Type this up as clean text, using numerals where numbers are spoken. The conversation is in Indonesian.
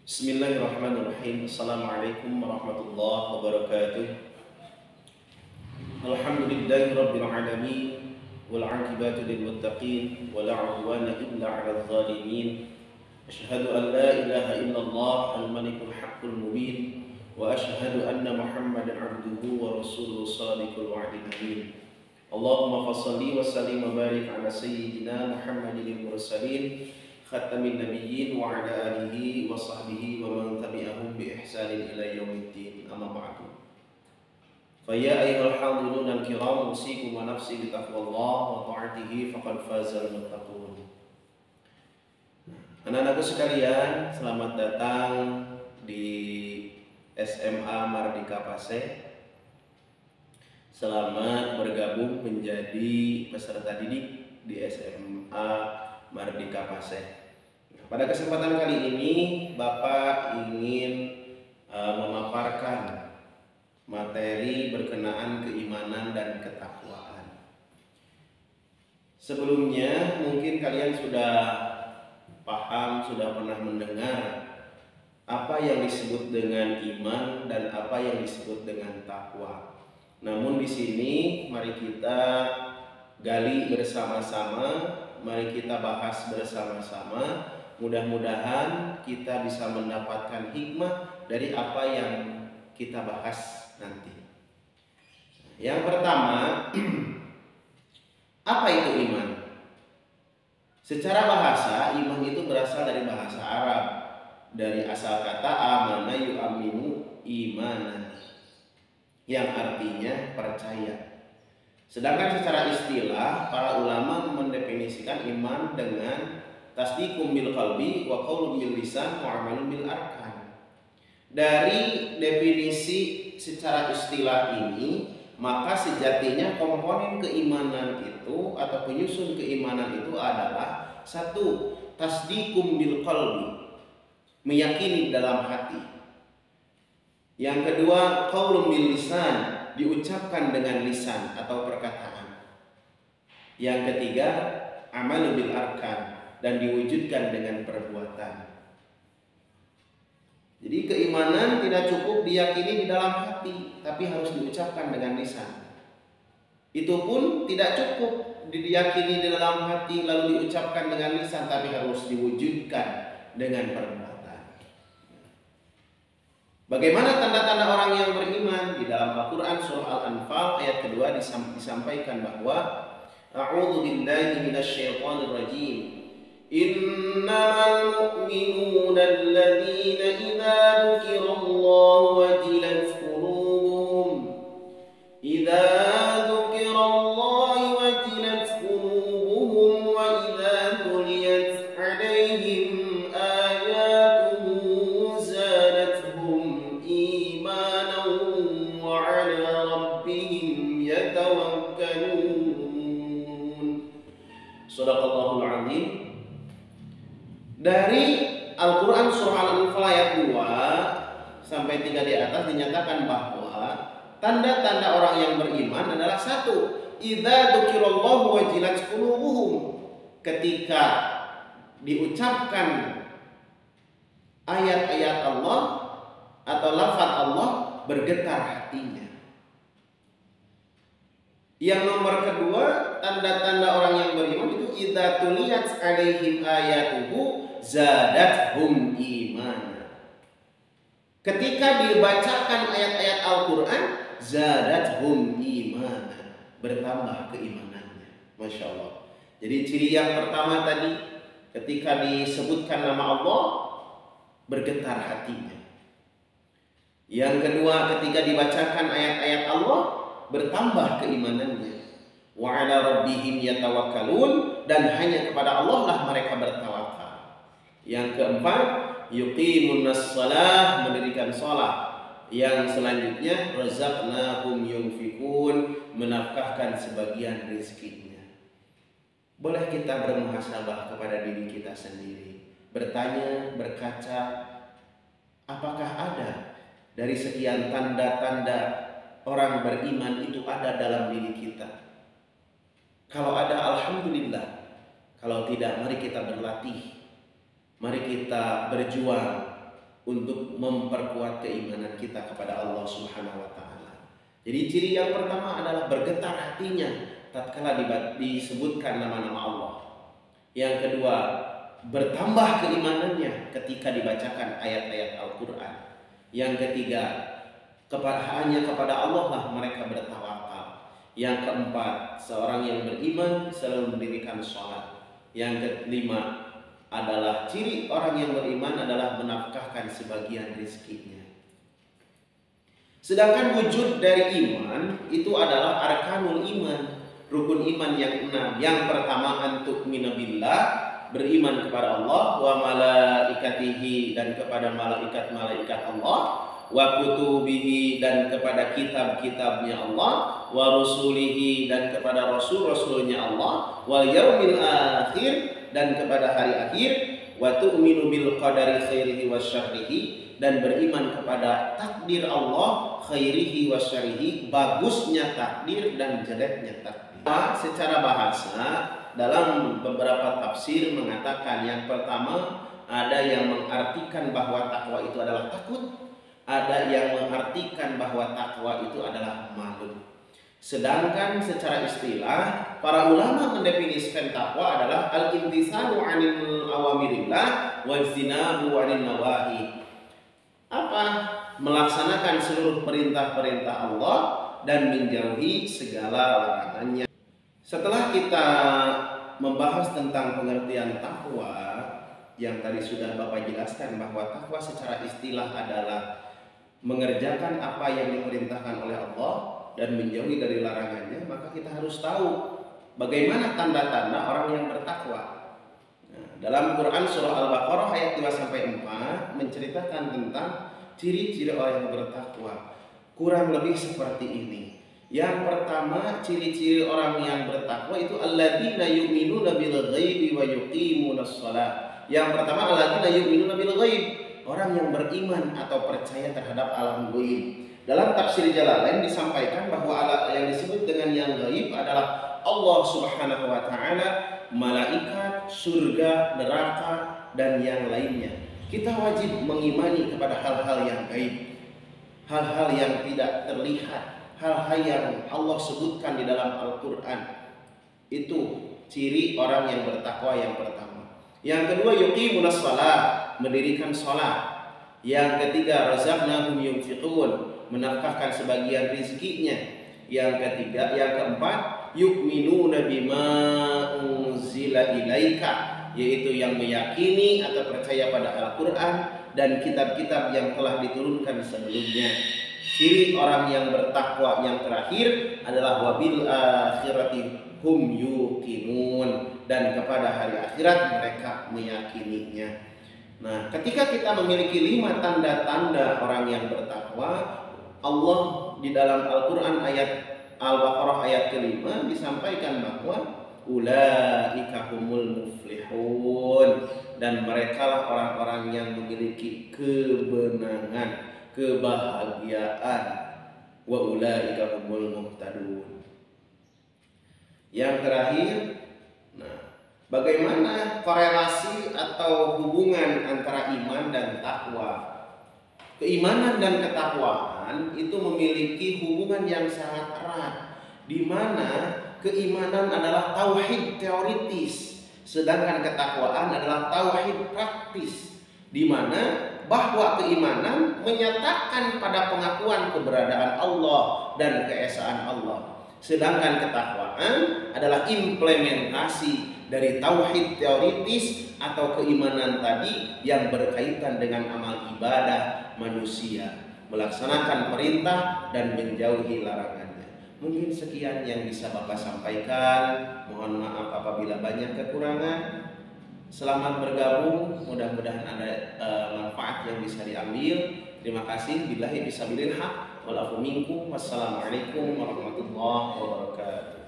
Bismillahirrahmanirrahim. Assalamualaikum warahmatullahi wabarakatuh. Alhamdulillahi rabbil alamin wal 'aqibatu lil muttaqin wa la 'udwana illa 'alal zalimin. Asyhadu an la ilaha illallah al-malikul haqqul mubin wa asyhadu anna Muhammadan 'abduhu wa rasuluhu shadiqul wa'dil amin. Allahumma fassalli wa sallim wa barik ala sayyidina Muhammadin mursalin khatamin nabiyyin wa ala alihi wa sahbihi wa man tabi'ahum bi ihsanin ila yaumiddin, amma ba'du. Fa ya ayyuhal hadirun al-kiram, usikum wa nafsi bi taqwallah wa ta'atihi faqad fazal muttaqun. Anak-anakku sekalian, selamat datang di SMA Mardika Paseh. Selamat bergabung menjadi peserta didik di SMA Mardika Paseh. Pada kesempatan kali ini Bapak ingin memaparkan materi berkenaan keimanan dan ketakwaan. Sebelumnya mungkin kalian sudah paham, sudah pernah mendengar apa yang disebut dengan iman dan apa yang disebut dengan takwa. Namun di sini mari kita gali bersama-sama, mari kita bahas bersama-sama. Mudah-mudahan kita bisa mendapatkan hikmah dari apa yang kita bahas nanti. Yang pertama, apa itu iman? Secara bahasa, iman itu berasal dari bahasa Arab, dari asal kata amana yu'aminu imanan, yang artinya percaya. Sedangkan secara istilah, para ulama mendefinisikan iman dengan tasdiqum bil qalbi wa qaulun bil lisan wa amalun bil arkan. Dari definisi secara istilah ini, maka sejatinya komponen keimanan itu atau penyusun keimanan itu adalah satu, tasdiqum bil qalbi, meyakini dalam hati. Yang kedua, qaulun bil lisan, diucapkan dengan lisan atau perkataan. Yang ketiga, amalun bil arkan, dan diwujudkan dengan perbuatan. Jadi keimanan tidak cukup diyakini di dalam hati, tapi harus diucapkan dengan lisan. Itu pun tidak cukup diyakini di dalam hati lalu diucapkan dengan lisan, tapi harus diwujudkan dengan perbuatan. Bagaimana tanda-tanda orang yang beriman? Di dalam Al-Quran surah Al-Anfal ayat kedua disampaikan bahwa A'udzu billahi minasyaitonir rajim. Innamal mu'minuna alladzina idza dzukirallahu wajilat qulubuhum idza dzukirallahu wajilat qulubuhum wa idza tuliyat 'alaihim ayatuhu zadatuhum imanan wa 'ala rabbihim yatawakkalun. Shadaqallahul 'azim. Dari Al-Quran surah Al-Anfal ayat 2 sampai 3 di atas dinyatakan bahwa tanda-tanda orang yang beriman adalah satu, idza dzukirallahu wajilat qulubuhum, ketika diucapkan ayat-ayat Allah atau lafaz Allah bergetar hatinya. Yang nomor kedua, tanda-tanda orang yang beriman itu idza tuliyat 'alaihim ayatuhu zadathum imana. Ketika dibacakan ayat-ayat Al-Quran, zadathum imana, bertambah keimanannya. Masya Allah. Jadi ciri yang pertama tadi, ketika disebutkan nama Allah, bergetar hatinya. Yang kedua, ketika dibacakan ayat-ayat Allah, bertambah keimanannya. Wa 'ala rabbihim yatawakkalun, dan hanya kepada Allah lah mereka bertawakal. Yang keempat, yuqimunas shalah, mendirikan salat. Yang selanjutnya, razaqnahum yunfikun, menafkahkan sebagian rezekinya. Boleh kita bermuhasabah kepada diri kita sendiri, bertanya, berkaca, apakah ada dari sekian tanda-tanda orang beriman itu ada dalam diri kita? Kalau ada, alhamdulillah. Kalau tidak, mari kita berlatih, mari kita berjuang untuk memperkuat keimanan kita kepada Allah Subhanahu wa taala. Jadi ciri yang pertama adalah bergetar hatinya tatkala disebutkan nama-nama Allah. Yang kedua, bertambah keimanannya ketika dibacakan ayat-ayat Al-Qur'an. Yang ketiga, hanya kepada Allah lah mereka bertawakal. Yang keempat, seorang yang beriman selalu mendirikan sholat. Yang kelima adalah ciri orang yang beriman adalah menafkahkan sebagian rezekinya. Sedangkan wujud dari iman itu adalah arkanul iman, rukun iman yang 6. Yang pertama, antu'mina billah, beriman kepada Allah, wa malaikatihi, dan kepada malaikat-malaikat Allah, wa kutubihi, dan kepada kitab-kitabnya Allah, wa rusulihi, dan kepada rasul-rasulnya Allah, wal yaumil akhir, dan kepada hari akhir, wa tu'minu bil qadari khairihi wasyarrihi, dan beriman kepada takdir Allah khairihi wasyarrihi, bagusnya takdir dan jeleknya takdir. Secara bahasa dalam beberapa tafsir mengatakan yang pertama ada yang mengartikan bahwa takwa itu adalah takut, ada yang mengartikan bahwa takwa itu adalah malu. Sedangkan secara istilah para ulama mendefinisikan takwa adalah al-imtisalu 'anil awamirillah wa ijtinabu 'anil nawahi. Apa? Melaksanakan seluruh perintah-perintah Allah dan menjauhi segala larangannya. Setelah kita membahas tentang pengertian takwa yang tadi sudah Bapak jelaskan bahwa takwa secara istilah adalah mengerjakan apa yang diperintahkan oleh Allah dan menjauhi dari larangannya, maka kita harus tahu bagaimana tanda-tanda orang yang bertakwa. Nah, dalam Quran surah Al-Baqarah ayat 2-4 menceritakan tentang ciri-ciri orang yang bertakwa. Kurang lebih seperti ini. Yang pertama, ciri-ciri orang yang bertakwa itu alladzina yu'minuna bil ghaibi wa yuqimunas shalah. Yang pertama, alladzina yu'minuna bil ghaib, orang yang beriman atau percaya terhadap alam gaib. Dalam tafsir Jalalain disampaikan bahwa yang disebut dengan yang gaib adalah Allah Subhanahu wa taala, malaikat, surga, neraka, dan yang lainnya. Kita wajib mengimani kepada hal-hal yang gaib, hal-hal yang tidak terlihat, hal-hal yang Allah sebutkan di dalam Al-Qur'an. Itu ciri orang yang bertakwa yang pertama. Yang kedua, yuqimunas shalah, mendirikan salat. Yang ketiga, razaqnahum yunfiqun, menafkahkan sebagian rezekinya. Yang keempat, yu'minuna bima unzila ilaika, yaitu yang meyakini atau percaya pada Al-Qur'an dan kitab-kitab yang telah diturunkan sebelumnya. Ciri orang yang bertakwa yang terakhir adalah wabil akhirati hum yuqinun, dan kepada hari akhirat mereka meyakininya. Nah, ketika kita memiliki 5 tanda-tanda orang yang bertakwa, Allah di dalam Al-Quran ayat Al-Baqarah ayat ke-5 disampaikan bahwa ulaika humul muflihun, dan merekalah orang-orang yang memiliki kebenangan, kebahagiaan, wa ulaika humul muhtadun. Yang terakhir, bagaimana korelasi atau hubungan antara iman dan takwa? Keimanan dan ketakwaan itu memiliki hubungan yang sangat erat, di mana keimanan adalah tauhid teoritis, sedangkan ketakwaan adalah tauhid praktis, di mana bahwa keimanan menyatakan pada pengakuan keberadaan Allah dan keesaan Allah, sedangkan ketakwaan adalah implementasi dari tauhid teoritis atau keimanan tadi yang berkaitan dengan amal ibadah manusia, melaksanakan perintah dan menjauhi larangannya. Mungkin sekian yang bisa Bapak sampaikan. Mohon maaf apabila banyak kekurangan. Selamat bergabung, mudah-mudahan ada manfaat yang bisa diambil. Terima kasih. Billahi fisabilil haq wal afu minkum. Wassalamualaikum warahmatullahi wabarakatuh.